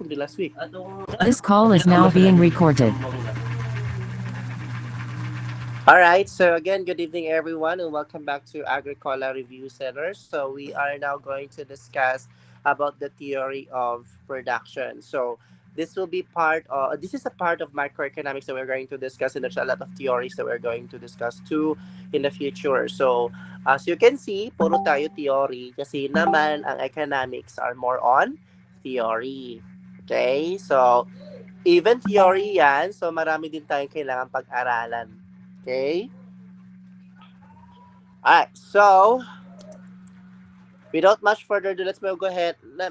from the last week. This call is now being recorded. All right. So again, good evening, everyone, and welcome back to Agricola Review Center. So we are now going to discuss about the theory of production. So this will be part of this is a part of microeconomics that we're going to discuss, and there's a lot of theories that we're going to discuss too in the future. So as you can see, puro tayo theory kasi naman ang economics are more on theory. Okay? So even theory yan, so marami din tayong kailangan pag-aralan. Okay? Alright, so without much further ado, let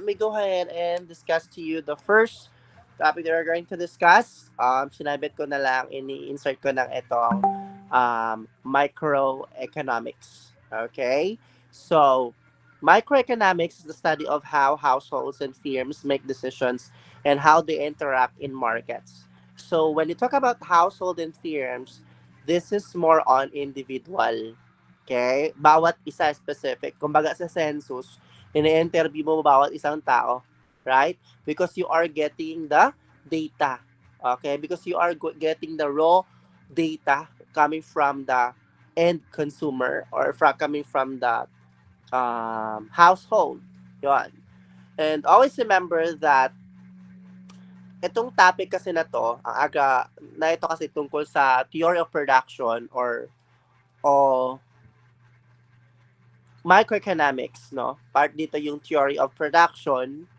me go ahead and discuss to you the first topic that we're going to discuss. Sinabit ko na lang, ini-insert ko ng itong microeconomics. Okay? So, microeconomics is the study of how households and firms make decisions and how they interact in markets. So, when you talk about household and firms, this is more on individual. Okay? Bawat isa specific. Kumbaga sa census, ini-interview mo bawat isang tao. Right? Because you are getting the data. Okay? Because you are getting the raw data coming from the end consumer or coming from the household. Yun. And always remember that itong topic kasi na to, na ito kasi tungkol sa theory of production o microeconomics, no? Part dito yung theory of production.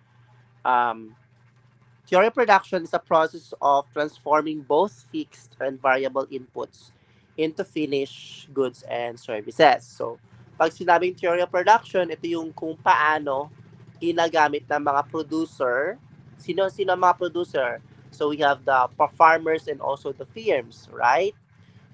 Theory of production is a process of transforming both fixed and variable inputs into finished goods and services. So, pag sinabing theory of production, ito yung kung paano ginagamit ng mga producer. Sino ang mga producer? So, we have the farmers and also the firms, right?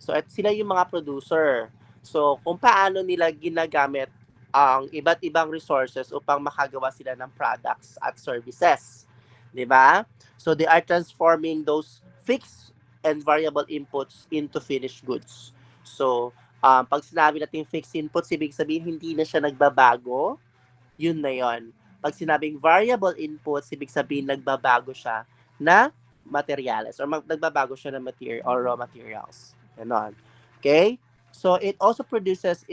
So, at sila yung mga producer. So, kung paano nila ginagamit ang iba't ibang resources upang makagawa sila ng products at services. 'Di ba? So, they are transforming those fixed and variable inputs into finished goods. So, pag sinabi natin fixed inputs, ibig sabihin hindi na siya nagbabago, yun na yon. Pag sinabing variable inputs, ibig sabihin nagbabago siya na materials or nagbabago siya ng material or raw materials. Ganon. Okay? So it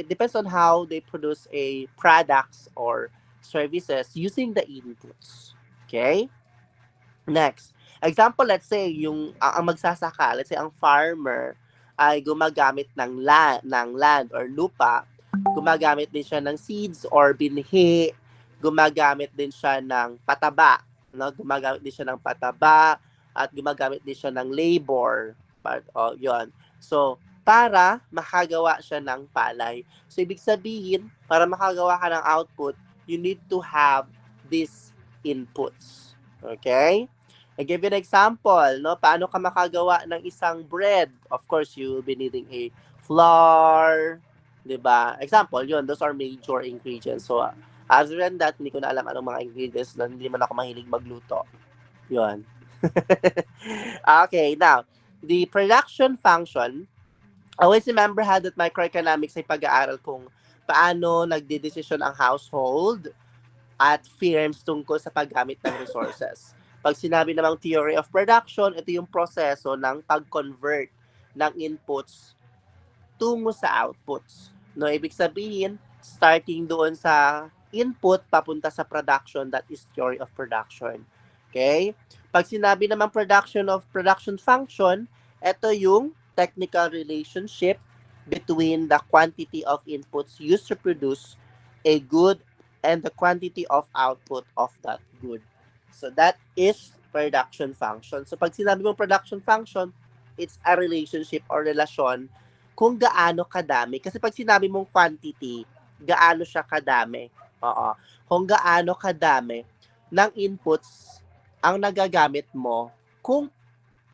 depends on how they produce a products or services using the inputs. Okay? Next. Example, let's say, ang magsasaka, let's say, ang farmer ay gumagamit ng land or lupa, gumagamit din siya ng seeds or binhi, gumagamit din siya ng pataba, no? Gumagamit din siya ng pataba at gumagamit din siya ng labor. Yon. So, para makagawa siya ng palay. So, ibig sabihin, para makagawa ka ng output, you need to have these inputs. Okay? I give you an example, no? Paano ka makagawa ng isang bread? Of course, you will be needing a flour, 'di ba? Example, 'yun, those are major ingredients. So, other than that, hindi ko na alam anong mga ingredients na hindi man ako mahilig magluto. 'Yun. Okay, now, the production function, always remember ha that microeconomics ay pag-aaral kung paano nagdedesisyon ang household at firms tungkol sa paggamit ng resources. Pag sinabi namang theory of production, ito yung proseso ng pag-convert ng inputs tungo sa outputs. No, ibig sabihin, starting doon sa input papunta sa production, that is theory of production. Okay? Pag sinabi naman production function, ito yung technical relationship between the quantity of inputs used to produce a good and the quantity of output of that good. So that is production function. So pag sinabi mong production function, it's a relationship or relasyon kung gaano kadami. Kasi pag sinabi mong quantity, gaano siya kadami. Oo. Kung gaano kadami ng inputs ang nagagamit mo, kung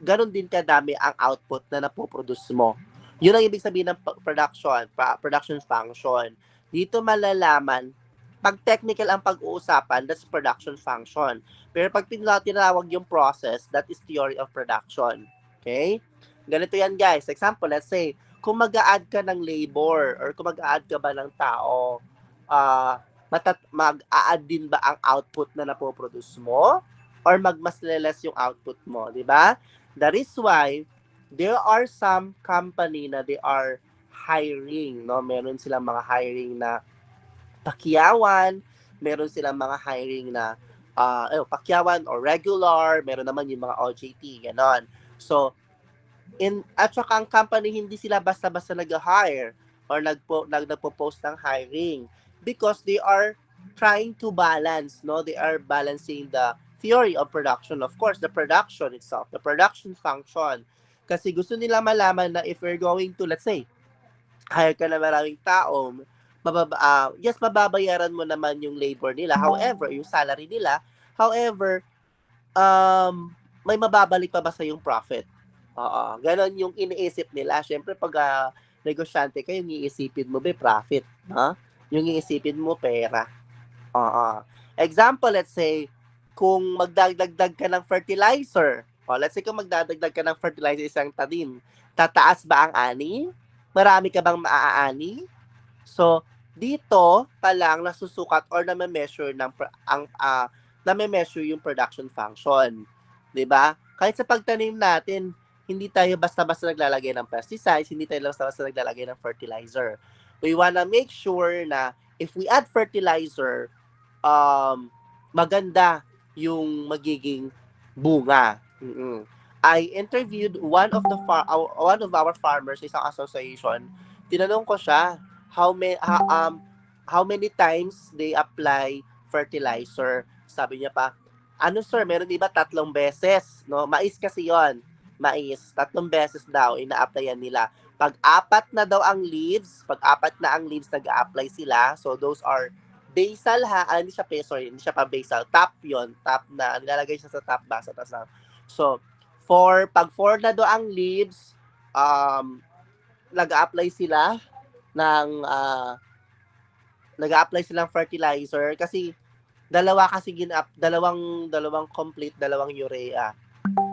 ganon din kadami ang output na napoproduce mo. Yun ang ibig sabihin ng production function. Dito malalaman, pag technical ang pag-uusapan, that's production function. Pero pag tinawag yung process, that is theory of production. Okay? Ganito yan, guys. Example, let's say, kung mag-a-add ka ng labor or kung mag-a-add ka ba ng tao, mag-a-add din ba ang output na napoproduce mo? or mas less yung output mo, di ba? That is why there are some company na they are hiring, no? Meron silang mga hiring na pakyawan, meron silang mga hiring na pakyawan or regular, meron naman yung mga OJT, ganon. So, at saka ang company, hindi sila basta-basta nag-hire or nagpo-post ng hiring because they are trying to balance, no? They are balancing the theory of production, of course, the production itself, the production function. Kasi gusto nila malaman na if we're going to, let's say, hire ka na maraming tao, yes, mababayaran mo naman yung labor nila. However, yung salary nila, however, may mababalik pa ba sa yung profit? Oo, ganon yung iniisip nila. Siyempre, pag negosyante ka, yung iisipin mo ba profit, ha? Yung iisipin mo pera. Oo. Example, let's say, kung magdagdag ka ng fertilizer, let's say kung magdadagdag ka ng fertilizer isang tanim, tataas ba ang ani? Marami ka bang maaani? So, dito pa lang nasusukat or name-measure name-measure yung production function. 'Di ba? Kahit sa pagtanim natin, hindi tayo basta-basta naglalagay ng pesticides, hindi tayo basta-basta naglalagay ng fertilizer. We wanna make sure na if we add fertilizer, maganda yung magiging bunga. I interviewed one of our farmers sa isang association. Tinanong ko siya how many times they apply fertilizer. Sabi niya pa, ano sir, meron di ba 3 beses, no? Mais kasi 'yon. Mais, 3 beses daw ina-applyan nila. Pag-apat na ang leaves nag-a-apply sila. So those are basal hindi siya hindi siya pa basal. Top 'yon, top na nilalagay siya sa top basa So pag 4 na daw ang leaves, nag-a-apply sila ng nag-a-apply silang fertilizer kasi dalawang complete, dalawang urea.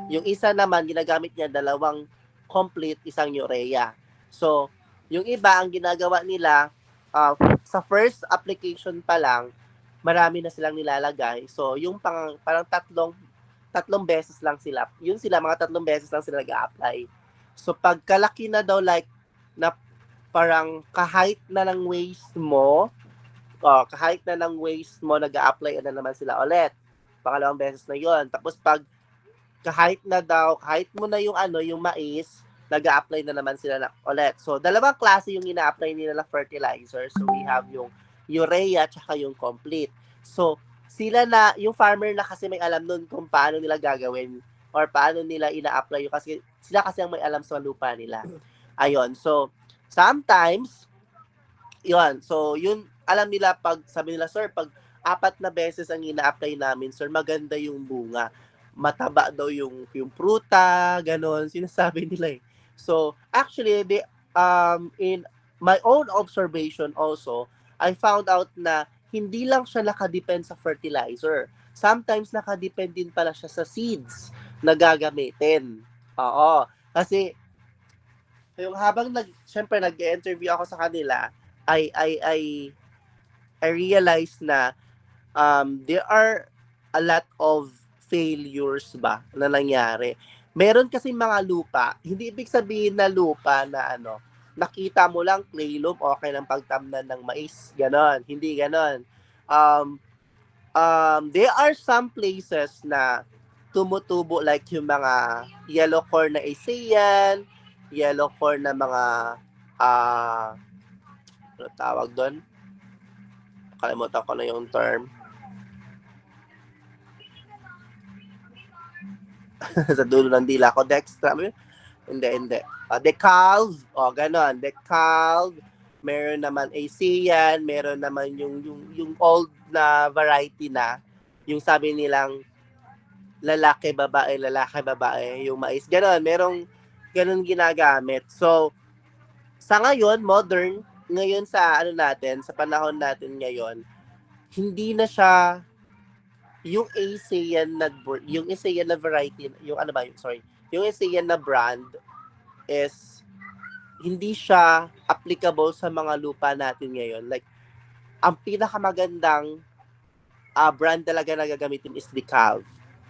Yung isa naman ginagamit niya dalawang complete, isang urea. So, yung iba ang ginagawa nila sa first application pa lang, marami na silang nilalagay. So, yung parang tatlong beses lang sila. Mga 3 beses lang sila nag-a-apply. So, pagkalaki na daw na parang kahit na ng waist mo, nag-a-apply na naman sila ulit. Pangalawang beses na yon. Tapos kahit mo na yung mais, nag-a-apply na naman sila ulit. So, dalawang klase yung ina-apply nila na fertilizer. So, we have yung urea tsaka yung complete. So, yung farmer na kasi may alam nun kung paano nila gagawin or paano nila ina-apply kasi sila kasi ang may alam sa lupa nila. Ayun. So, sometimes, yun, alam nila sabi nila, sir, pag 4 na beses ang ina-apply namin, sir, maganda yung bunga. Mataba daw yung pruta, ganon, sinasabi nila eh. So, actually, in my own observation also, I found out na hindi lang siya nakadepend sa fertilizer. Sometimes nakadepend din pala siya sa seeds na gagamitin. Oo. Kasi, habang syempre nag-interview ako sa kanila, I realized na there are a lot of failures ba na nangyari. Meron kasi mga lupa, hindi ibig sabihin na lupa na nakita mo lang clay loam, okay ng pagtamnan ng mais, ganon. Hindi ganon. There are some places na tumutubo like yung mga yellow corn na ASEAN, yellow corn na mga ano tawag doon? Kalimutan ko na yung term. Sa dulo ng dila ko, dextra. Hindi. Decalv. Ganon. Decalv. Meron naman ASEAN. Meron naman yung old na variety na. Yung sabi nilang lalaki, babae, yung mais. Ganon. Merong ganon ginagamit. So, sa ngayon, modern, ngayon sa sa panahon natin ngayon, hindi na siya yung ASEAN na variety, yung ASEAN na brand is hindi siya applicable sa mga lupa natin ngayon. Like, ang pinakamagandang brand talaga na gagamitin is Decalv.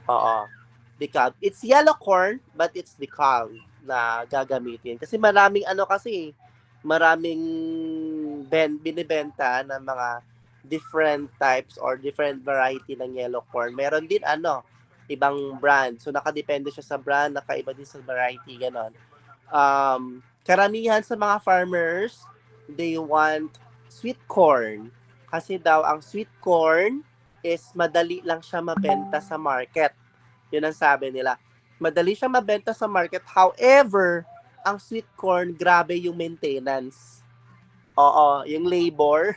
Oo. Decal. It's yellow corn, but it's decal na gagamitin. Kasi maraming maraming binibenta ng mga different types or different variety ng yellow corn. Meron din ibang brand. So nakadepende siya sa brand, nakaiba din sa variety, ganon. Karamihan sa mga farmers, they want sweet corn. Kasi daw ang sweet corn is madali lang siya mabenta sa market. Yun ang sabi nila. Madali siya mabenta sa market. However, ang sweet corn, grabe yung maintenance. Oo, yung labor.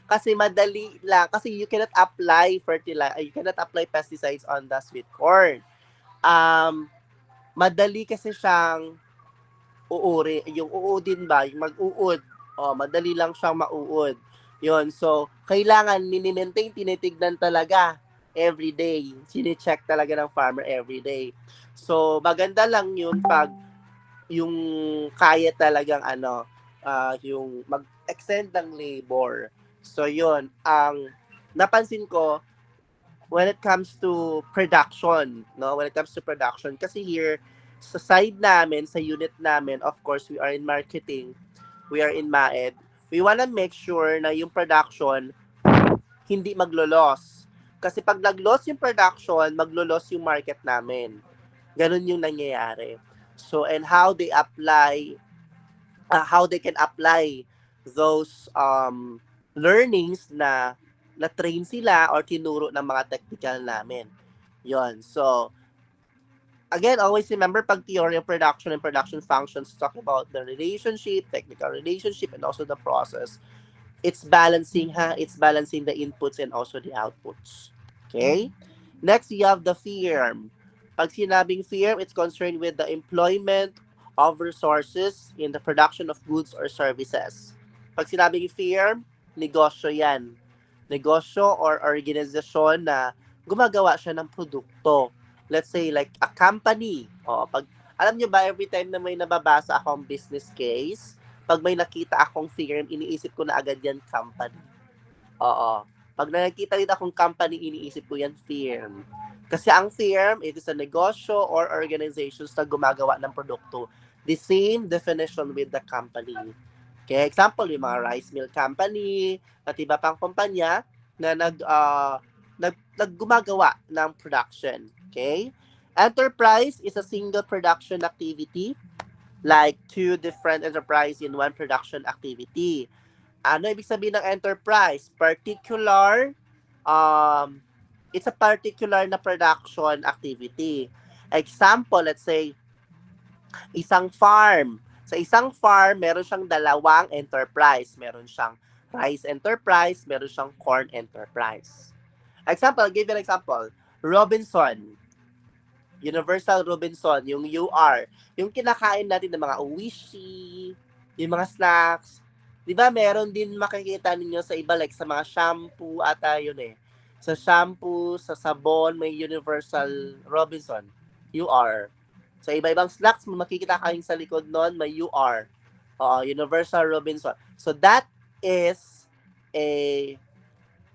Kasi madali lang. Kasi you cannot apply you cannot apply pesticides on the sweet corn. Madali kasi siyang uuri. Yung uudin ba? Yung mag-uud. Madali lang siyang mauud. Yun. So, kailangan mini-maintain, tinitignan talaga every day. Sine-check talaga ng farmer every day. So, maganda lang yun pag yung kaya talagang yung mag-extend ng labor. So, yun. Ang napansin ko, when it comes to production, no? When it comes to production, kasi here, sa side namin, sa unit namin, of course, we are in marketing, we are in MAED, we wanna make sure na yung production hindi maglo-loss. Kasi pag nag-loss yung production, maglo-loss yung market namin. Ganun yung nangyayari. So, and how they can apply those learnings na train sila or tinuro ng mga technical namin. Yon. So, again, always remember pag theory of production and production functions talk about the relationship, technical relationship, and also the process. It's balancing the inputs and also the outputs. Okay? Next, you have the firm. Pag sinabing firm, it's concerned with the employment of resources in the production of goods or services. Pag sinabing firm, negosyo yan. Negosyo or organization na gumagawa siya ng produkto. Let's say like a company. Alam nyo ba, every time na may nababasa akong business case, pag may nakita akong firm, iniisip ko na agad yan company. Oo. Pag nakikita rin akong company, iniisip ko yan firm. Kasi ang firm, it is a negosyo or organizations na gumagawa ng produkto. The same definition with the company. Okay, example, yung mga rice mill company at iba pang kumpanya na naggumagawa ng production. Okay? Enterprise is a single production activity, like two different enterprise in one production activity. Ano ibig sabihin ng enterprise? It's a particular na production activity. Example, let's say, isang farm. Sa isang farm, meron siyang dalawang enterprise. Meron siyang rice enterprise, meron siyang corn enterprise. Example, I'll give you an example. Robinson. Universal Robinson, yung UR. Yung kinakain natin ng mga uwishi, yung mga snacks. Di ba meron din makikita ninyo sa iba, like sa mga shampoo ata yun eh. Sa shampoo, sa sabon, may Universal Robinson. UR. Sa iba-ibang snacks, makikita kayo sa likod nun, may UR. Universal Robinson. So is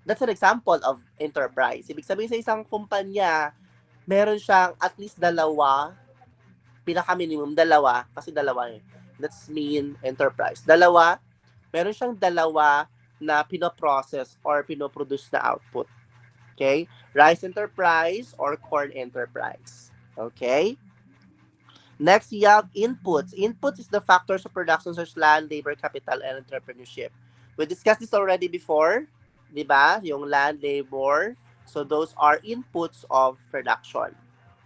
that's an example of enterprise. Ibig sabihin sa isang kumpanya, meron siyang at least dalawa, pinaka-minimum dalawa, kasi dalawa eh. That's mean enterprise. Meron siyang dalawa na pinoprocess or pinoproduce na output. Okay? Rice enterprise or corn enterprise. Okay? Next, you have inputs. Inputs is the factors of production such as land, labor, capital, and entrepreneurship. We discussed this already before, di ba? Yung land, labor. So those are inputs of production.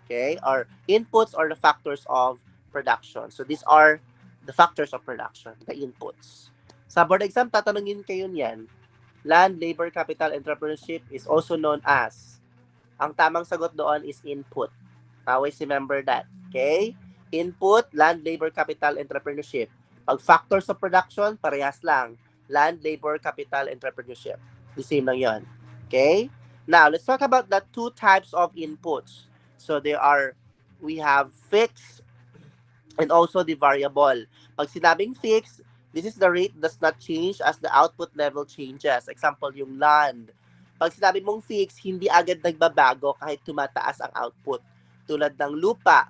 Okay? Or inputs or the factors of production. So these are the factors of production, the inputs. Sa board exam, tatanungin kayo niyan. Land, labor, capital, entrepreneurship is also known as. Ang tamang sagot doon is input. Always remember that. Okay? Input, land, labor, capital, entrepreneurship. Pag factors of production, parehas lang. Land, labor, capital, entrepreneurship. The same lang yon. Okay? Now, let's talk about the two types of inputs. So, we have fixed and also the variable. Pag sinabing fixed, this is the rate does not change as the output level changes. Example, yung land. Pag sinabi mong fixed, hindi agad nagbabago kahit tumataas ang output. Tulad ng lupa,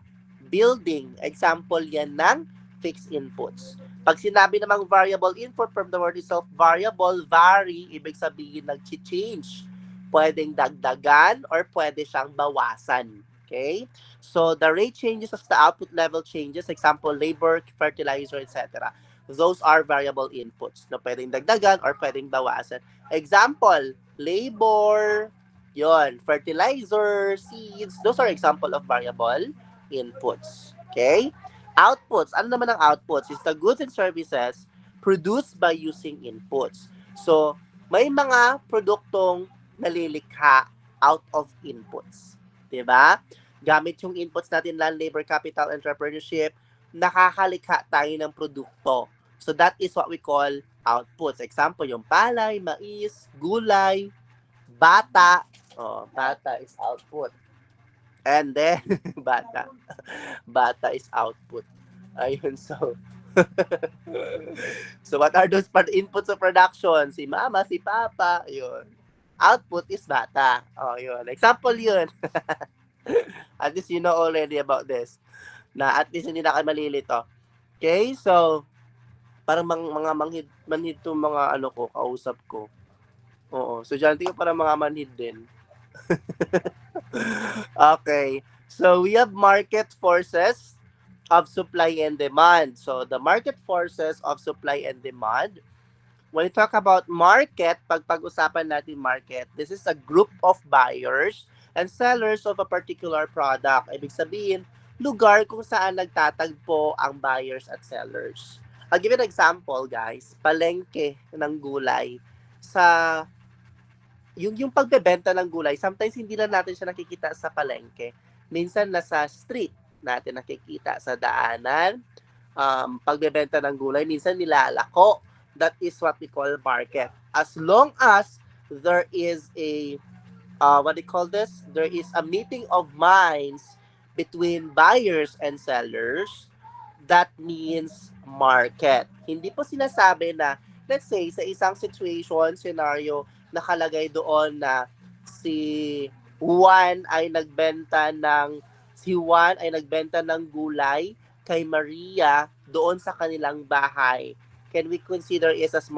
building, example yan ng fixed inputs. Pag sinabi namang variable input from the word itself, variable, vary, ibig sabihin nag-change. Pwedeng dagdagan or pwede siyang bawasan. Okay? So, the rate changes as the output level changes. Example, labor, fertilizer, etc. Those are variable inputs na pwedeng dagdagan or pwedeng bawasan. Example, labor, yon, fertilizer, seeds, those are example of variable inputs. Okay? Outputs, ano naman ang outputs? Is the goods and services produced by using inputs. So, may mga produktong nalilikha out of inputs. 'Di ba? Gamit yung inputs natin, land, labor, capital, entrepreneurship, nakakalikha tayo ng produkto. So that is what we call outputs. Example, yung palay, mais, gulay, bata. Oh, bata is output. And then, bata. Bata is output. Ayun, so. So what are those inputs of production? Si mama, si papa, yun. Output is bata. Oh, yun. Example yun. At least you know already about this. Na at least hindi na kayo malilito. Okay, so parang mga manhid to mga ano ko, kausap ko. Oo, estudyante ko parang mga manhid din. Okay, so we have market forces of supply and demand. So the market forces of supply and demand, when we talk about market, pag-usapan natin market, this is a group of buyers and sellers of a particular product. Ibig sabihin, lugar kung saan nagtatagpo ang buyers at sellers. I'll give you an example, guys. Palengke ng gulay. Sa yung pagbebenta ng gulay, sometimes hindi na natin siya nakikita sa palengke. Minsan nasa street natin nakikita, sa daanan, pagbebenta ng gulay, minsan nilalako. That is what we call market. As long as there is a, what do you call this? There is a meeting of minds between buyers and sellers, that means market. Hindi po sinasabi na, let's say, sa isang situation, scenario, nakalagay doon na si Juan ay nagbenta ng gulay kay Maria doon sa kanilang bahay. Can we consider it as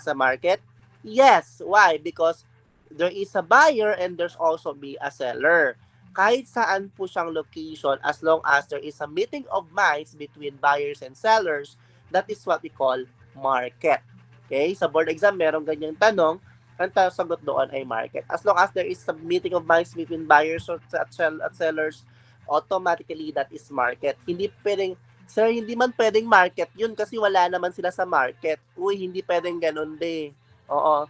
a market? Yes. Why? Because there is a buyer and there's also be a seller. Kahit saan po siyang location, as long as there is a meeting of minds between buyers and sellers, that is what we call market. Okay? Sa board exam, merong ganyang tanong, ang sagot doon ay market. As long as there is a meeting of minds between buyers at sellers, automatically that is market. Hindi pwedeng, sir, hindi man pwedeng market yun kasi wala naman sila sa market. Uy, hindi pwedeng ganun de. Oo.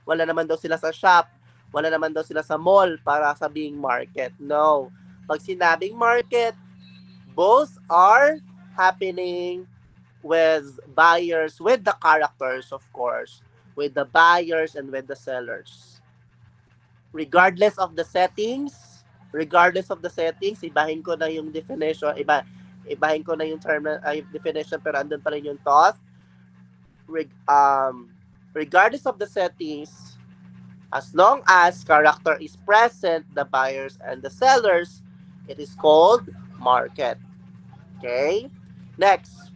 Wala naman daw sila sa shop. Wala naman daw sila sa mall para sabing market. No. Pag sinabing market, both are happening with buyers, with the characters, of course, with the buyers and with the sellers. Regardless of the settings, ibahin ko na yung definition, ibahin ko na yung term na, definition, pero andun pa rin yung thought. Regardless of the settings, as long as character is present, the buyers and the sellers, it is called market. Okay? Next,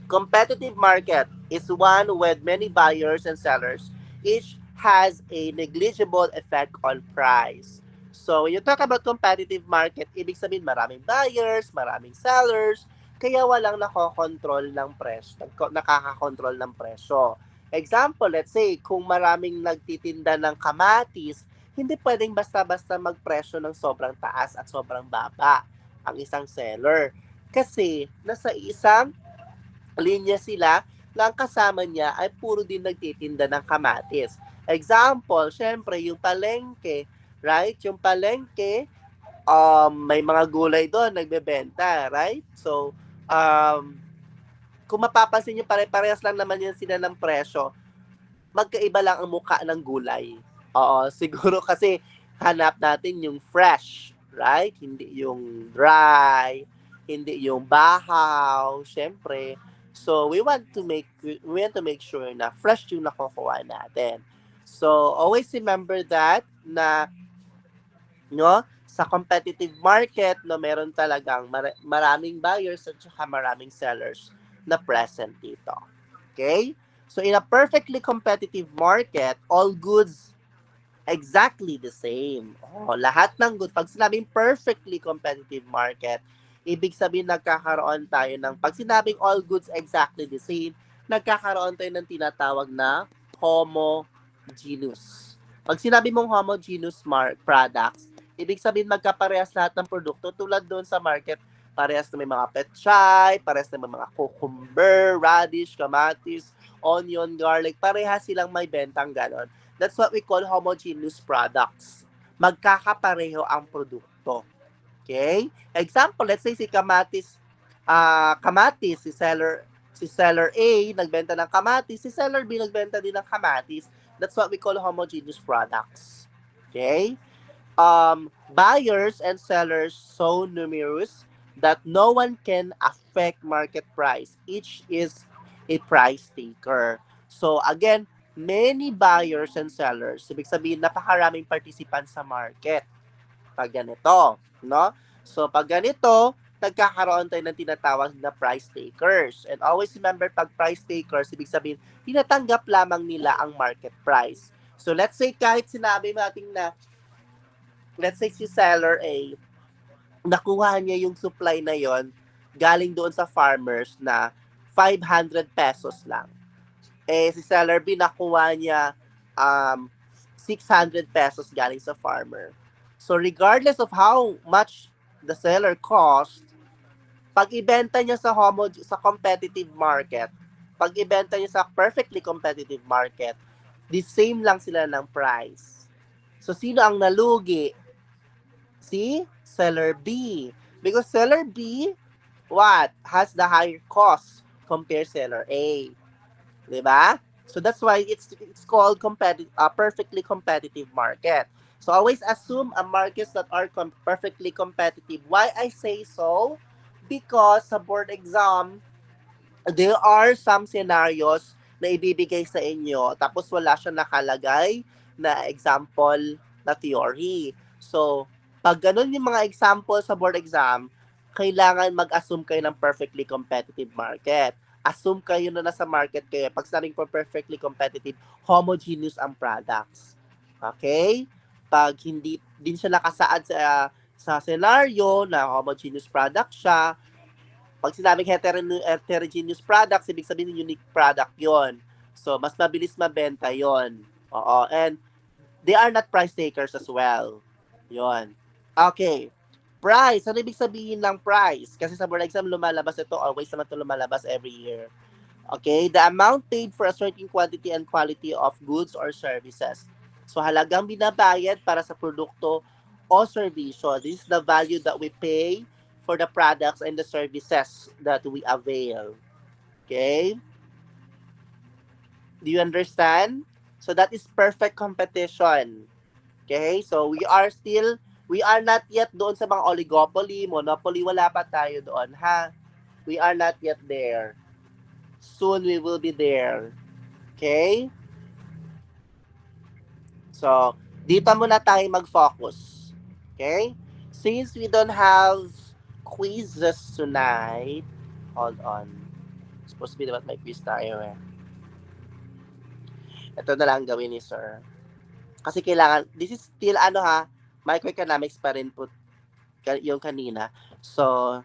competitive market is one with many buyers and sellers. Each has a negligible effect on price. So, when you talk about competitive market, ibig sabihin maraming buyers, maraming sellers, kaya walang nakokontrol ng presyo, nakakakontrol ng presyo. Example, let's say, kung maraming nagtitinda ng kamatis, hindi pwedeng basta-basta magpresyo ng sobrang taas at sobrang baba ang isang seller. Kasi nasa isang linya sila na ang kasama niya ay puro din nagtitinda ng kamatis. Example, syempre, yung palengke, right? Yung palengke, may mga gulay doon, nagbebenta, right? So, kung mapapansin nyo, pare-parehas lang naman yan sila ng presyo. Magkaiba lang ang mukha ng gulay. Oo, siguro kasi hanap natin yung fresh, right? Hindi yung dry, hindi yung bahaw, syempre. So, we want to make sure na fresh yung nakukuha natin. So, always remember that na no, sa competitive market no meron talagang maraming buyers at saka maraming sellers na present dito. Okay? So in a perfectly competitive market, all goods exactly the same. Oh, lahat ng good. Pag sinabing perfectly competitive market, ibig sabihin nagkakaroon tayo ng, pag sinabing all goods exactly the same, nagkakaroon tayo ng tinatawag na homogeneous. Pag sinabi mong homogeneous products, ibig sabihin magkaparehas lahat ng produkto tulad doon sa market, parehas na may mga petchay, parehas na may mga cucumber, radish, kamatis, onion, garlic, parehas silang may bentang ganon. That's what we call homogeneous products. Magkakapareho ang produkto. Okay? Example, let's say si kamatis, si seller A nagbenta ng kamatis, si seller B nagbenta din ng kamatis. That's what we call homogeneous products. Okay? Buyers and sellers so numerous that no one can affect market price. Each is a price taker. So again, many buyers and sellers. Ibig sabihin, napakaraming participants sa market. Pag ganito, no? So pag ganito, nagkakaroon tayo ng tinatawag na price takers. And always remember, pag price takers, ibig sabihin, tinatanggap lamang nila ang market price. So let's say kahit sinabi natin na let's say si seller A, nakuha niya yung supply na yon galing doon sa farmers na 500 pesos lang. Eh, si seller B, nakuha niya 600 pesos galing sa farmer. So, regardless of how much the seller cost, pag ibenta niya sa competitive market, pag ibenta niya sa perfectly competitive market, the same lang sila ng price. So, sino ang nalugi? Si seller B. Because seller B, what? Has the higher cost compared seller A. Diba? So that's why it's called perfectly competitive market. So always assume a markets that are perfectly competitive. Why I say so? Because sa board exam, there are some scenarios na ibibigay sa inyo tapos wala siyang nakalagay na example na theory. So, pag ganun yung mga example sa board exam, kailangan mag-assume kayo ng perfectly competitive market. Assume kayo na nasa market kayo. Pag sinabing for perfectly competitive, homogeneous ang products. Okay? Pag hindi din siya nakasaad sa scenario na homogeneous product siya, pag sinabing heterogeneous products, ibig sabihin unique product yon. So, mas mabilis mabenta yon. Oo. And they are not price takers as well. Yon. Okay. Price. Ano ibig sabihin ng price? Kasi sa board exam, lumalabas ito. Always naman ito lumalabas every year. Okay? The amount paid for a certain quantity and quality of goods or services. So, halagang binabayad para sa produkto o serbisyo. This is the value that we pay for the products and the services that we avail. Okay? Do you understand? So, that is perfect competition. Okay? So, we are not yet doon sa mga oligopoly, monopoly, wala pa tayo doon, ha? We are not yet there. Soon we will be there. Okay? So, dito muna tayo mag-focus. Okay? Since we don't have quizzes tonight, hold on. Supposed to be dapat may quiz tayo eh. Ito na lang gawin ni sir. Kasi kailangan, this is still microeconomics pa rin po yung kanina. So,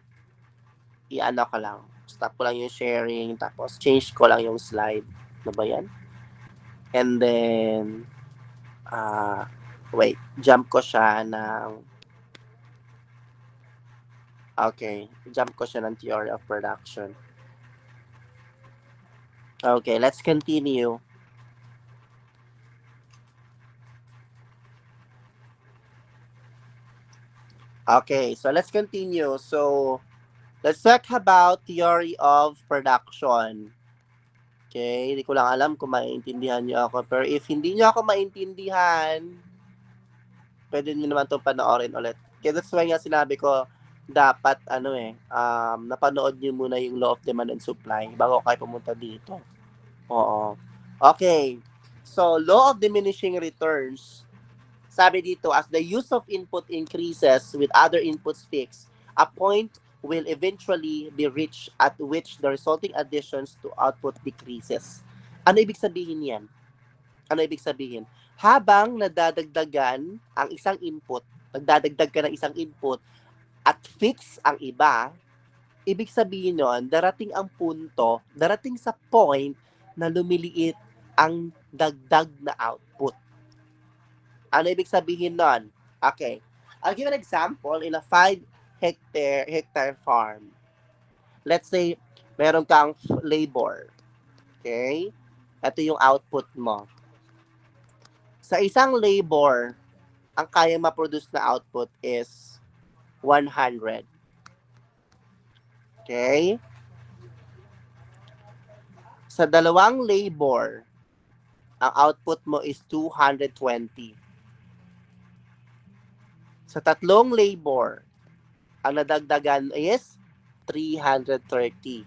i-ano ko lang. Stop ko lang yung sharing, tapos change ko lang yung slide. Ano ba yan? And then, wait, jump ko siya ng, okay, jump ko siya ng theory of production. Okay, let's continue. Okay, so let's continue. So, let's talk about theory of production. Okay, hindi ko lang alam kung maintindihan niyo ako. Pero if hindi niyo ako maintindihan, pwede niyo naman itong panoorin ulit. Kaya that's why nga sinabi ko, dapat napanood niyo muna yung law of demand and supply bago kayo pumunta dito. Oo. Okay. So, law of diminishing returns, sabi dito, as the use of input increases with other inputs fixed, a point will eventually be reached at which the resulting additions to output decreases. Ano ibig sabihin yan? Ano ibig sabihin? Habang nadadagdagan ang isang input, nagdadagdag ka ng isang input at fix ang iba, ibig sabihin nun, darating ang punto, darating sa point na lumiliit ang dagdag na output. Ano ibig sabihin nun? Okay. I'll give an example in a 5 hectare farm. Let's say, meron kang labor. Okay? Ito yung output mo. Sa isang labor, ang kaya ma-produce na output is 100. Okay? Sa dalawang labor, ang output mo is 220. Sa tatlong labor, ang nadagdagan is 330.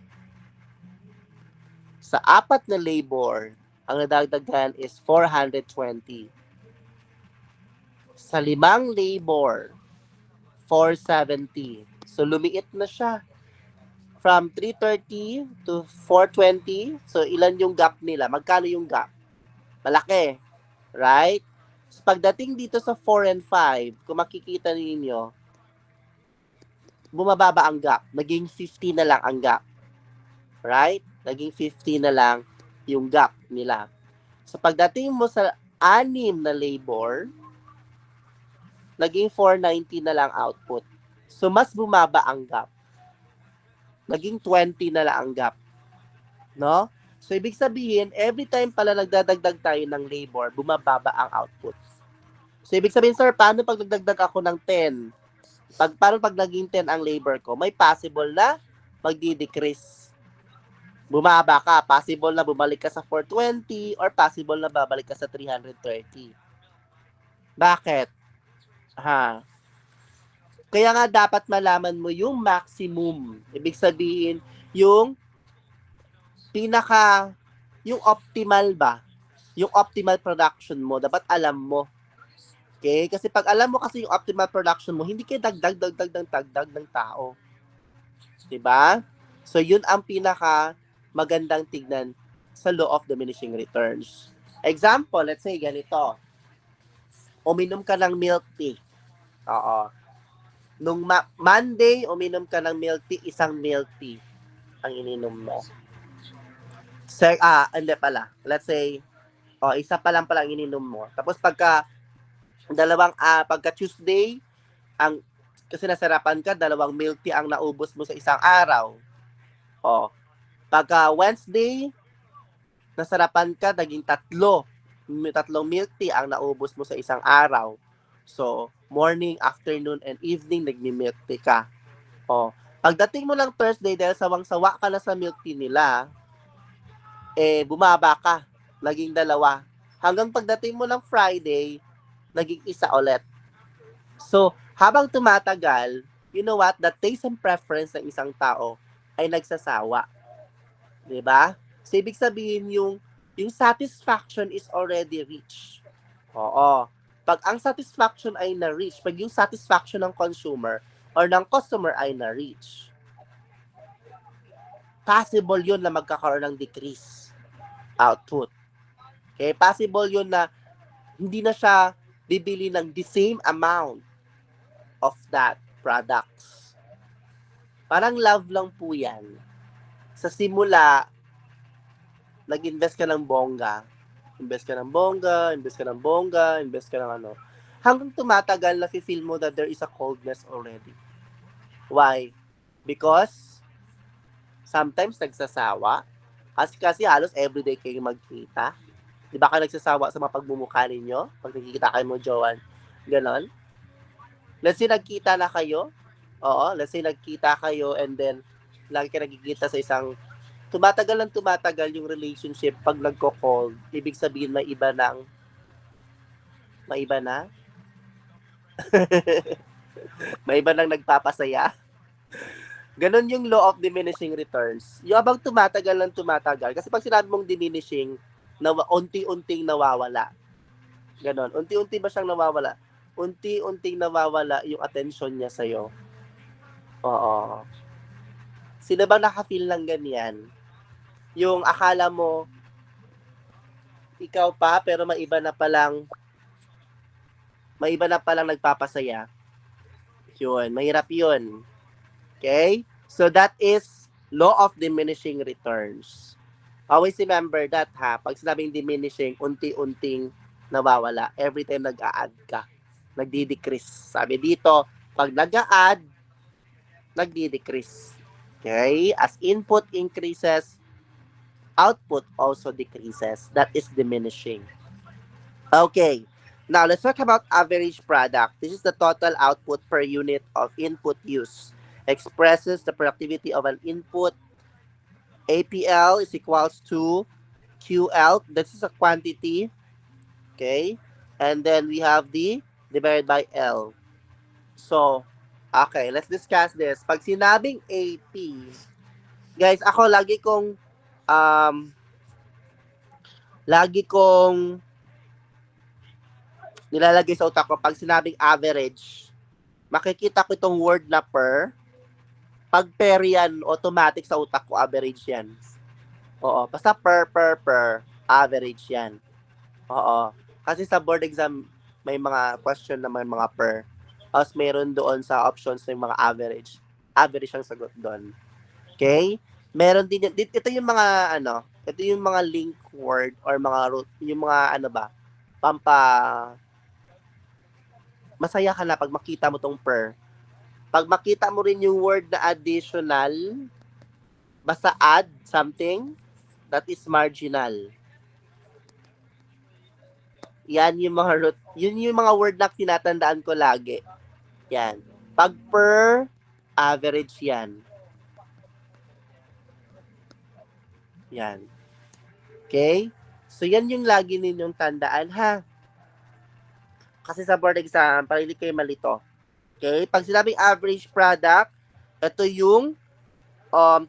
Sa apat na labor, ang nadagdagan is 420. Sa 5 labor, 470. So, lumiit na siya. From 330 to 420. So, ilan yung gap nila? Magkano yung gap? Malaki. Right? So, pagdating dito sa 4 and 5, kung makikita ninyo, bumababa ang gap. Naging 50 na lang ang gap. Right? Naging 50 na lang yung gap nila. So, pagdating mo sa 6 na labor, naging 490 na lang output. So, mas bumaba ang gap. Naging 20 na lang ang gap. No? So, ibig sabihin, every time pala nagdadagdag tayo ng labor, bumababa ang output. So, ibig sabihin, sir, paano pag nagdagdag ako ng 10? Paano pag naging 10 ang labor ko? May possible na magdi-decrease. Bumaba ka. Possible na bumalik ka sa 420 or possible na babalik ka sa 330. Bakit? Ha? Kaya nga dapat malaman mo yung maximum. Ibig sabihin, yung yung optimal ba? Yung optimal production mo, dapat alam mo. Okay? Kasi pag alam mo kasi yung optimal production mo, hindi kayo dagdag ng tao. Diba? So, yun ang magandang tignan sa law of diminishing returns. Example, let's say ganito. Uminom ka ng milk tea. Oo. Nung Monday, uminom ka ng milk tea, isang milk tea ang ininom mo. Hindi pala. Let's say, isa pa lang pala ang ininom mo. Tapos pagka Tuesday, kasi nasarapan ka, 2 milk tea ang naubos mo sa isang araw. Pagka Wednesday, nasarapan ka, naging 3 milk tea ang naubos mo sa isang araw. So, morning, afternoon, and evening, nagmi-milk tea ka. Pagdating mo ng Thursday, dahil sawang-sawa ka na sa milk tea nila, bumaba ka. Naging 2. Hanggang pagdating mo ng Friday, naging 1 ulit. So, habang tumatagal, you know what? The taste and preference ng isang tao ay nagsasawa. Diba? So, ibig sabihin yung satisfaction is already reached. Oo. Pag ang satisfaction ay na-reach, pag yung satisfaction ng consumer or ng customer ay na-reach, possible yun na magkakaroon ng decrease output. Okay? Possible yun na hindi na siya bibili ng the same amount of that products. Parang love lang po yan. Sa simula, nag-invest ka ng bongga. Invest ka ng ano. Hanggang tumatagal na feel mo that there is a coldness already. Why? Because sometimes nagsasawa. Kasi halos everyday kayo magkita. Di ba kayo nagsasawa sa mga pagmumukha ninyo? Pag nagkikita kayo mo, Joan. Ganon. Let's say nagkita na kayo. Oo, let's say nagkita kayo and then lagi kayo nagkikita sa isang tumatagal yung relationship pag nagko-call. Ibig sabihin may iba na? May iba nang nagpapasaya. Ganon yung law of diminishing returns. Yung abang tumatagal. Kasi pag sinabi mong diminishing, na unti-unting nawawala. Ganon. Unti-unti ba siyang nawawala? Unti-unting nawawala yung attention niya sa'yo. Oo. Sino ba naka-feel ng ganyan? Yung akala mo, ikaw pa, pero maiba na palang nagpapasaya. Yun, mahirap yun. Okay? So that is law of diminishing returns. Always remember that ha. Pag sinabing diminishing, unti-unting nawawala. Every time nag-a-add ka, nagdi-decrease. Sabi dito, pag nag-a-add, nagdi-decrease. Okay? As input increases, output also decreases. That is diminishing. Okay. Now, let's talk about average product. This is the total output per unit of input use. Expresses the productivity of an input. APL is equals to QL. This is a quantity. Okay. And then we have the divided by L. So, okay, let's discuss this. Pag sinabing AP, guys, ako lagi kong nilalagay sa utak ko pag sinabing average, makikita ko itong word na per. Pag per yan, automatic sa utak ko, average yan. Oo, basta per, average yan. Oo. Kasi sa board exam, may mga question naman mga per. Tapos mayroon doon sa options ng mga average. Average ang sagot doon. Okay? Meron din yan. Ito yung mga ito yung mga link word or mga root, yung mga masaya ka na pag makita mo tong per. Pag makita mo rin yung word na additional, basta add something, that is marginal. Yan yung mga root, yun yung mga word na tinatandaan ko lagi. Yan. Pag per, average yan. Yan. Okay? So, yan yung lagi ninyong tandaan, ha? Kasi sa board exam, para hindi kayo malito. Okay? Pag sinabing average product, ito yung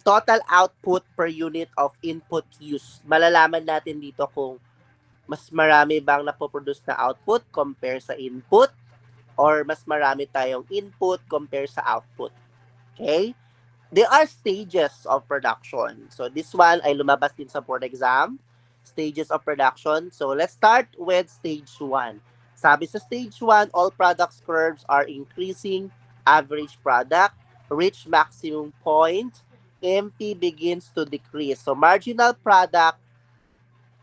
total output per unit of input use. Malalaman natin dito kung mas marami bang napoproduce na output compare sa input or mas marami tayong input compare sa output. Okay? There are stages of production. So this one ay lumabas din sa board exam. Stages of production. So let's start with stage 1. Sabi sa stage 1, all products curves are increasing. Average product reach maximum point. MP begins to decrease. So marginal product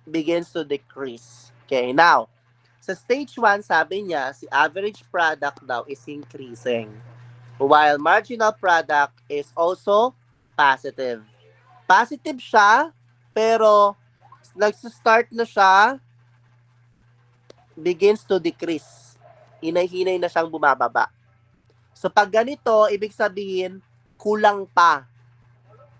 begins to decrease. Okay, now, sa stage 1, sabi niya, si average product daw is increasing. While marginal product is also positive. Positive siya, pero nag-start na siya, begins to decrease. Hinay-hinay na siyang bumababa. So pag ganito, ibig sabihin, kulang pa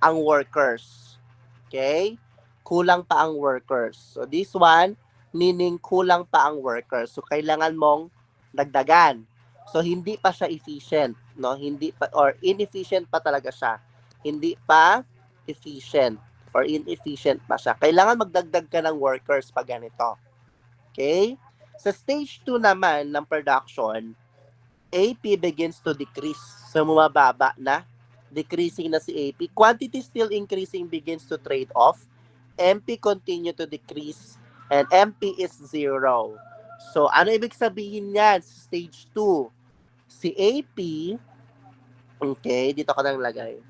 ang workers. Okay? Kulang pa ang workers. So this one, meaning kulang pa ang workers. So kailangan mong dagdagan. So hindi pa siya efficient, no? Hindi pa or inefficient pa talaga siya. Hindi pa efficient or inefficient pa siya. Kailangan magdagdag ka ng workers pag ganito. Okay? Sa stage 2 naman ng production, AP begins to decrease. So bumababa na. Decreasing na si AP. Quantity still increasing begins to trade off. MP continue to decrease and MP is 0. So, ano ibig sabihin yan sa stage 2? Si AP, okay, dito ko nang lagay.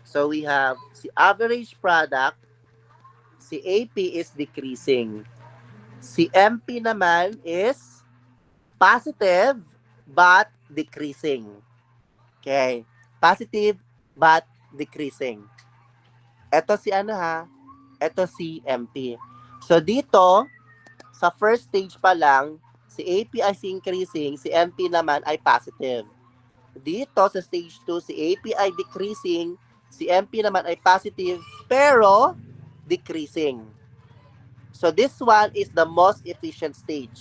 So, we have si average product, si AP is decreasing. Si MP naman is positive but decreasing. Okay. Positive but decreasing. Ito si ito si MP. So dito, sa first stage pa lang, si AP ay increasing, si MP naman ay positive. Dito sa stage 2, si AP ay decreasing, si MP naman ay positive, pero decreasing. So this one is the most efficient stage.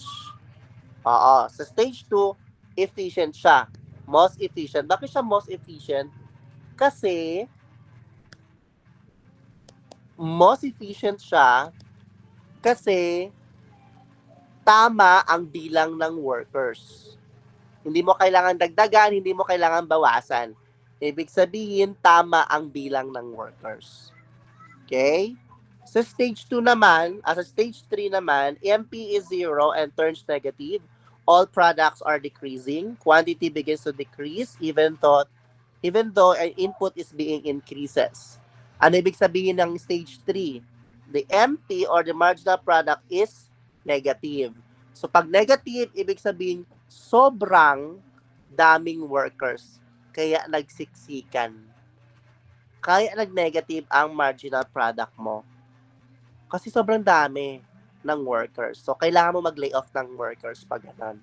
Oo, sa stage 2, efficient siya. Most efficient. Bakit siya most efficient? Kasi most efficient siya Kasi tama ang bilang ng workers. Hindi mo kailangan dagdagan, hindi mo kailangan bawasan. Ibig sabihin, tama ang bilang ng workers. Okay? Sa stage 2 naman, sa stage 3 naman, MP is 0 and turns negative. All products are decreasing. Quantity begins to decrease even though an input is being increases. Ano ibig sabihin ng stage 3? The MP or the marginal product is negative. So pag negative, ibig sabihin sobrang daming workers. Kaya nagsiksikan. Kaya nag-negative ang marginal product mo. Kasi sobrang dami ng workers. So kailangan mo mag-lay off ng workers pag ganun.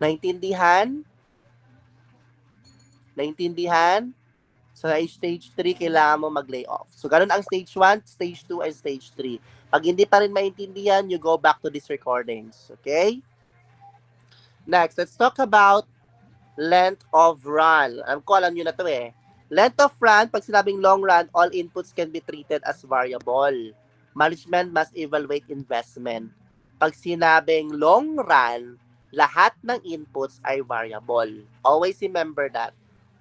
Naintindihan? Naintindihan? So, sa stage 3, kailangan mo mag-lay off. So, ganun ang stage 1, stage 2, and stage 3. Pag hindi pa rin maintindihan, you go back to these recordings. Okay? Next, let's talk about length of run. Alam nyo na to eh. Length of run, pag sinabing long run, all inputs can be treated as variable. Management must evaluate investment. Pag sinabing long run, lahat ng inputs ay variable. Always remember that.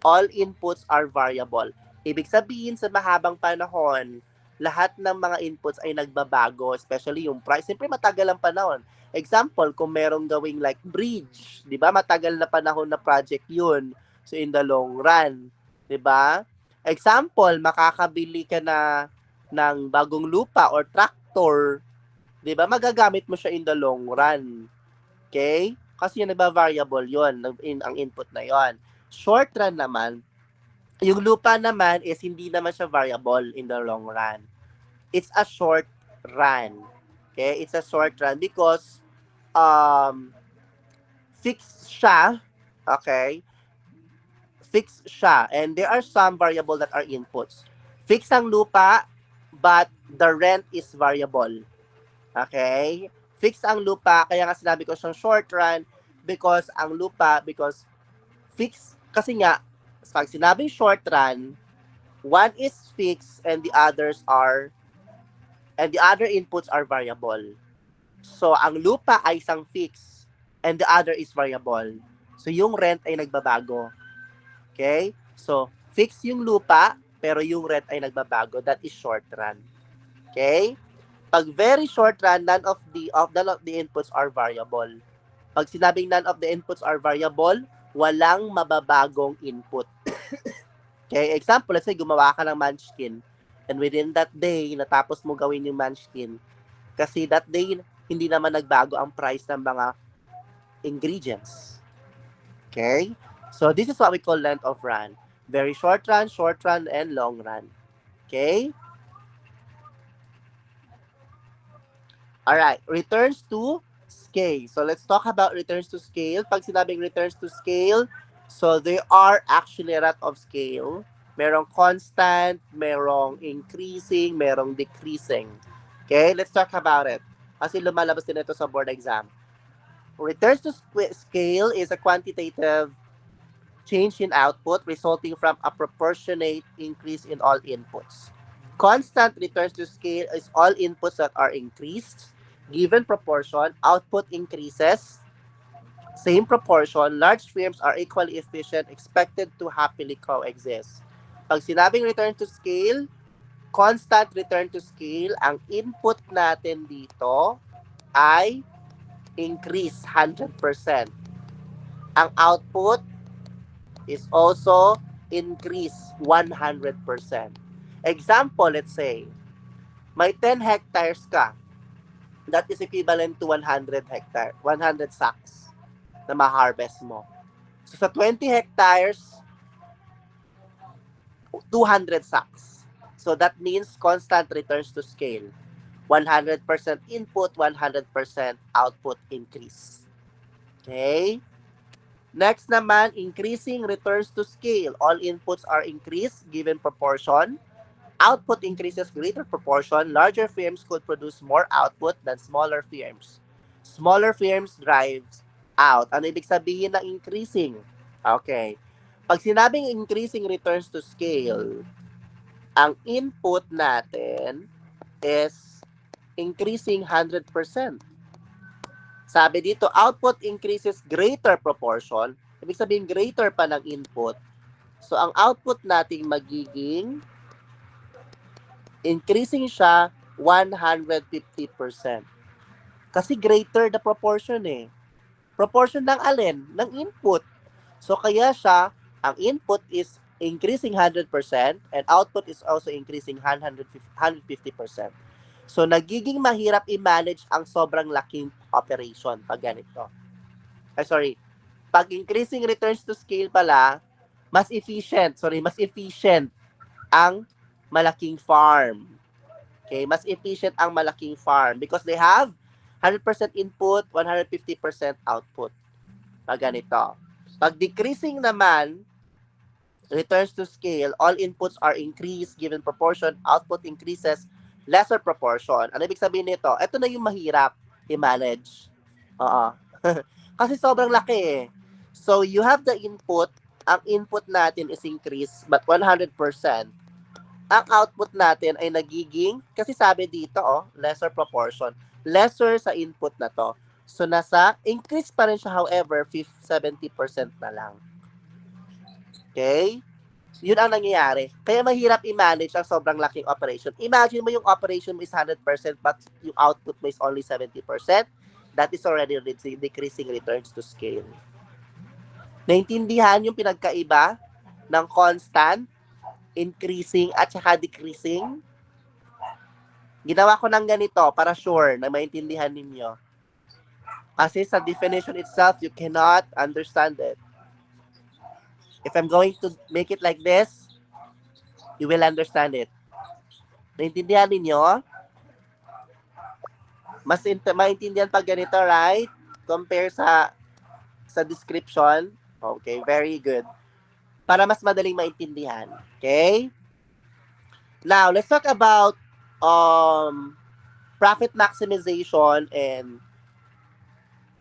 All inputs are variable. Ibig sabihin sa mahabang panahon, lahat ng mga inputs ay nagbabago, especially yung price. Siyempre matagal ang panahon. Example, kung merong gawing like bridge, 'di ba? Matagal na panahon na project 'yun. So in the long run, 'di ba? Example, makakabili ka na ng bagong lupa or tractor, 'di ba? Magagamit mo siya in the long run. Okay? Kasi yung nagba-variable 'yon, ang input na 'yon. Short run naman, yung lupa naman is hindi naman siya variable in the long run. It's a short run. Okay? It's a short run because fixed siya, okay? Fixed siya. And there are some variable that are inputs. Fixed ang lupa, but the rent is variable. Okay? Fixed ang lupa, kaya nga sinabi ko siyang short run because fixed, kasi nga, pag sinabing short run, one is fixed and the other inputs are variable. So, ang lupa ay isang fixed and the other is variable. So, yung rent ay nagbabago. Okay? So, fixed yung lupa, pero yung rent ay nagbabago. That is short run. Okay? Pag very short run, none of the inputs are variable. Pag sinabing none of the inputs are variable, walang mababagong input. Okay? Example, let's say gumawa ka ng munchkin and within that day, natapos mo gawin yung munchkin kasi that day, hindi naman nagbago ang price ng mga ingredients. Okay? So, this is what we call length of run. Very short run, and long run. Okay? Alright, returns to scale. So, let's talk about returns to scale. Pag sinabing returns to scale, so there are actually a lot of scale. Merong constant, merong increasing, merong decreasing. Okay, let's talk about it. Kasi lumalabas din ito sa board exam. Returns to scale is a quantitative change in output resulting from a proportionate increase in all inputs. Constant returns to scale is all inputs that are increased. Given proportion, output increases. Same proportion, large firms are equally efficient, expected to happily coexist. Pag sinabing return to scale, constant return to scale, ang input natin dito ay increase 100%. Ang output is also increase 100%. Example, let's say, may 10 hectares ka. That is equivalent to 100 sacks na ma-harvest mo. So sa 20 hectares, 200 sacks. So that means constant returns to scale. 100% input, 100% output increase. Okay? Next naman, increasing returns to scale. All inputs are increased given proportion. Output increases greater proportion. Larger firms could produce more output than smaller firms. Smaller firms drives out. Ano ibig sabihin ng increasing? Okay. Pag sinabing increasing returns to scale, ang input natin is increasing 100%. Sabi dito, output increases greater proportion. Ibig sabihin, greater pa ng input. So, ang output nating magiging increasing siya 150%. Kasi greater the proportion eh. Proportion ng alin? Ng input. So, kaya siya, ang input is increasing 100% and output is also increasing 150%. So, nagiging mahirap i-manage ang sobrang laking operation pag ganito. Pag increasing returns to scale pala, mas efficient ang malaking farm. Okay, mas efficient ang malaking farm because they have 100% input, 150% output. Pag ganito. Pag decreasing naman, returns to scale, all inputs are increased given proportion, output increases, lesser proportion. Ano ibig sabihin nito? Ito na yung mahirap i-manage. Oo. Kasi sobrang laki eh. So, you have the input, ang input natin is increased, but 100%. Ang output natin ay nagiging, kasi sabi dito, lesser proportion. Lesser sa input na to. So, increase pa rin siya, however, 70% na lang. Okay? Yun ang nangyayari. Kaya mahirap i-manage ang sobrang laking operation. Imagine mo yung operation mo is 100% but yung output mo is only 70%. That is already decreasing returns to scale. Naintindihan yung pinagkaiba ng constant, increasing, at saka decreasing? Ginawa ko ng ganito para sure na maintindihan ninyo. Kasi sa definition itself, you cannot understand it. If I'm going to make it like this, you will understand it. Naintindihan ninyo? Mas maintindihan pag ganito, right? Compare sa description. Okay, very good. Para mas madaling maintindihan. Okay? Now, let's talk about profit maximization and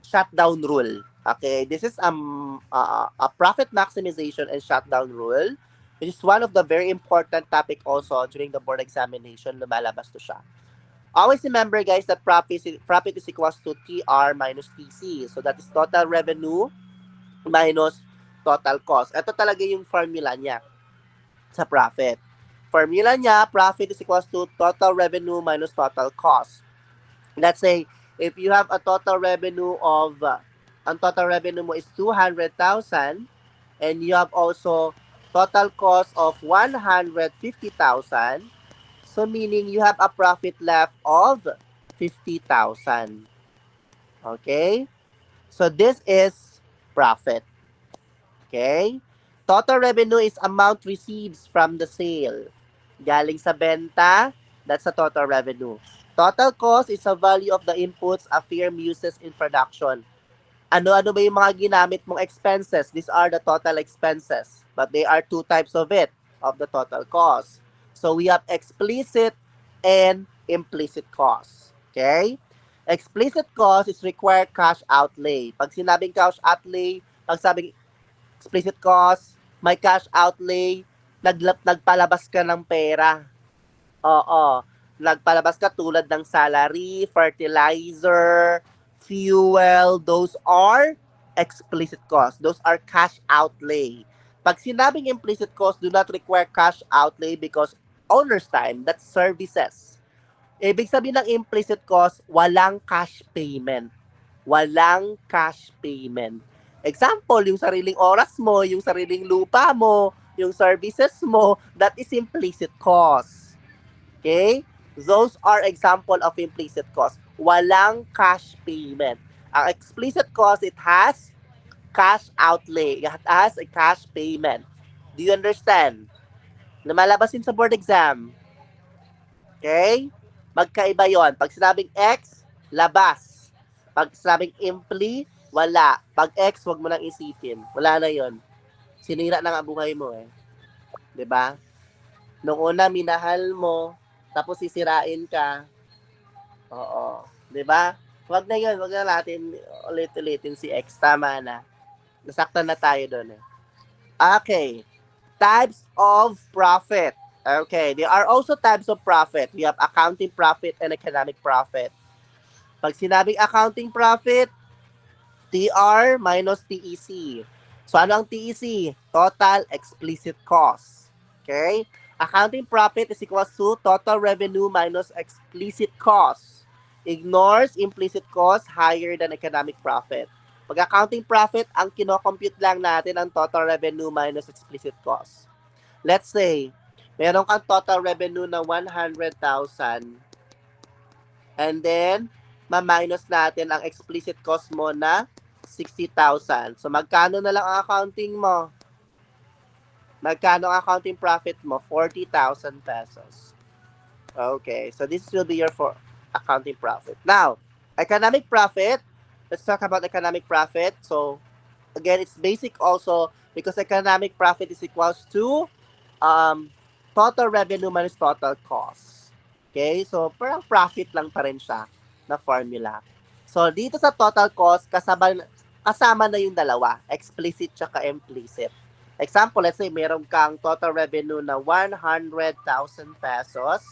shutdown rule. Okay, this is a profit maximization and shutdown rule, which is one of the very important topic also during the board examination. Lumalabas to siya. Always remember, guys, that profit is equals to TR minus TC. So that is total revenue minus total cost. Ito talaga yung formula niya sa profit. Formula niya, profit is equals to total revenue minus total cost. Let's say, if you have a total revenue of, ang total revenue mo is 200,000 and you have also total cost of 150,000, so meaning you have a profit left of 50,000. Okay? So this is profit. Okay? Total revenue is amount received from the sale. Galing sa benta, that's the total revenue. Total cost is the value of the inputs a firm uses in production. Ano-ano ba yung mga ginamit mong expenses? These are the total expenses. But they are two types of the total cost. So we have explicit and implicit cost. Okay? Explicit cost is required cash outlay. Pag sinabing cash outlay, pag sabing explicit cost, may cash outlay, nagpalabas ka ng pera. Oo. Nagpalabas ka tulad ng salary, fertilizer, fuel, those are explicit costs. Those are cash outlay. Pag sinabing implicit costs do not require cash outlay because owner's time, that's services. Ibig sabihin ng implicit cost, walang cash payment. Walang cash payment. Example, yung sariling oras mo, yung sariling lupa mo, yung services mo, that is implicit cost. Okay? Those are example of implicit cost. Walang cash payment. Ang explicit cost, it has cash outlay. It has a cash payment. Do you understand? Lumalabas din sa board exam. Okay? Magkaiba yon. Pag sinabing X, labas. Pag sinabing impli, wala. Pag X, wag mo nang isipin. Wala na yon. Sinira na nga buhay mo eh. 'Di ba? Nung una, minahal mo, tapos sisirain ka. Oo. 'Di ba? Wag na yon. Wag na natin ulit-ulitin si X. Tama na. Nasaktan na tayo doon eh. Okay. Types of profit. Okay, there are also types of profit. We have accounting profit and economic profit. Pag sinabing accounting profit, TR minus TEC. So ano ang TEC? Total explicit cost. Okay? Accounting profit is equals to total revenue minus explicit cost. Ignores implicit cost higher than economic profit. Pag accounting profit, ang kinocompute lang natin ang total revenue minus explicit cost. Let's say, meron kang total revenue na 100,000 and then ma-minus natin ang explicit cost mo na 60,000. So magkano na lang ang accounting mo? Magkano ang accounting profit mo? 40,000 pesos. Okay, so this will be your for accounting profit. Now, economic profit. Let's talk about economic profit. So, again, it's basic also because economic profit is equals to total revenue minus total cost. Okay, so parang profit lang pa rin siya na formula. So, dito sa total cost, kasama na yung dalawa, explicit tsaka implicit. Example, let's say meron kang total revenue na 100,000 pesos.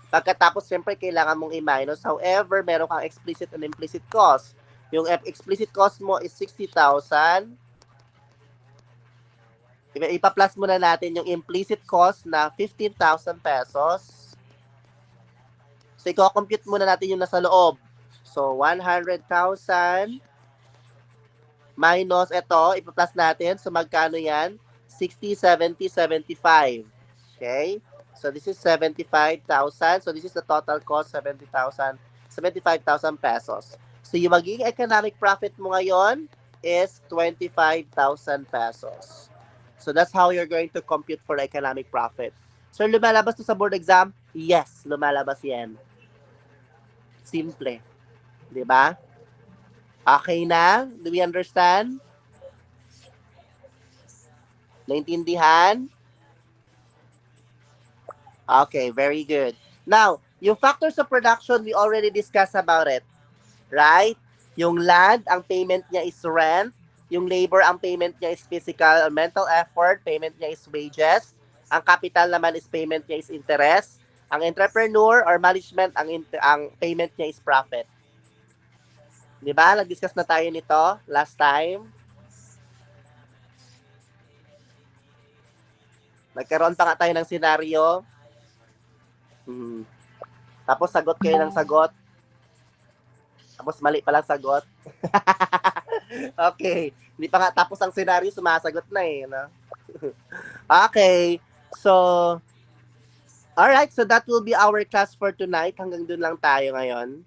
Pagkatapos, siyempre, kailangan mong i-minus. However, meron kang explicit and implicit cost. Yung explicit cost mo is 60,000. Ipa-plus muna natin yung implicit cost na 15,000 pesos. So, i-compute muna natin yung nasa loob. So, 100,000 minus ito, ipa-plus natin. So, magkano yan? 60, 70, 75. Okay? So, this is 75,000. So, this is the total cost, 75,000 pesos. So, yung magiging economic profit mo ngayon is 25,000 pesos. So, that's how you're going to compute for economic profit. So, lumalabas to sa board exam? Yes, lumalabas yan. Simple. Diba? Okay na? Do we understand? Naintindihan? Okay, very good. Now, yung factors of production, we already discussed about it. Right? Yung land, ang payment niya is rent. Yung labor, ang payment niya is physical or mental effort. Payment niya is wages. Ang capital naman is payment niya is interest. Ang entrepreneur or management, ang payment niya is profit. Di ba? Nag-discuss na tayo nito last time. Nagkaroon pa nga tayo ng senaryo. Tapos sagot kayo ng sagot. Tapos mali palang sagot. Okay. Hindi pa nga tapos ang senaryo, sumasagot na eh. No? Okay. So, alright. So, that will be our class for tonight. Hanggang dun lang tayo ngayon.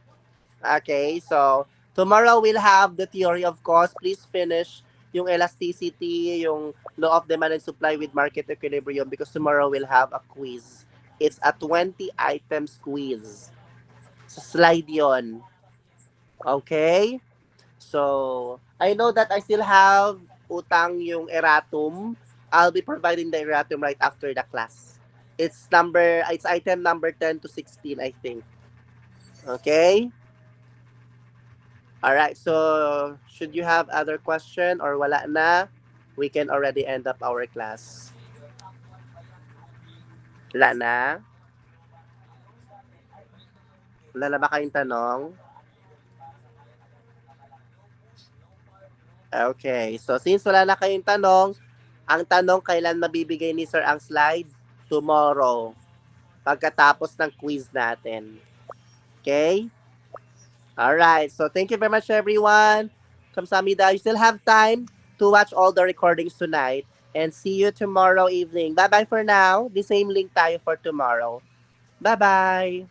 Okay. So, tomorrow we'll have the theory of cost. Please finish yung elasticity, yung law of demand and supply with market equilibrium because tomorrow we'll have a quiz. It's a 20-items quiz. Sa slide yon. Okay? So, I know that I still have utang yung erratum. I'll be providing the erratum right after the class. It's item number 10 to 16, I think. Okay? Alright, so should you have other question or wala na, we can already end up our class. Wala na? Wala na ba kayong tanong? Okay, so since wala na kayong tanong, ang tanong kailan mabibigay ni Sir ang slide? Tomorrow. Pagkatapos ng quiz natin. Okay? Alright, so thank you very much everyone. Kamsahamnida. You still have time to watch all the recordings tonight. And see you tomorrow evening. Bye-bye for now. The same link tayo for tomorrow. Bye-bye.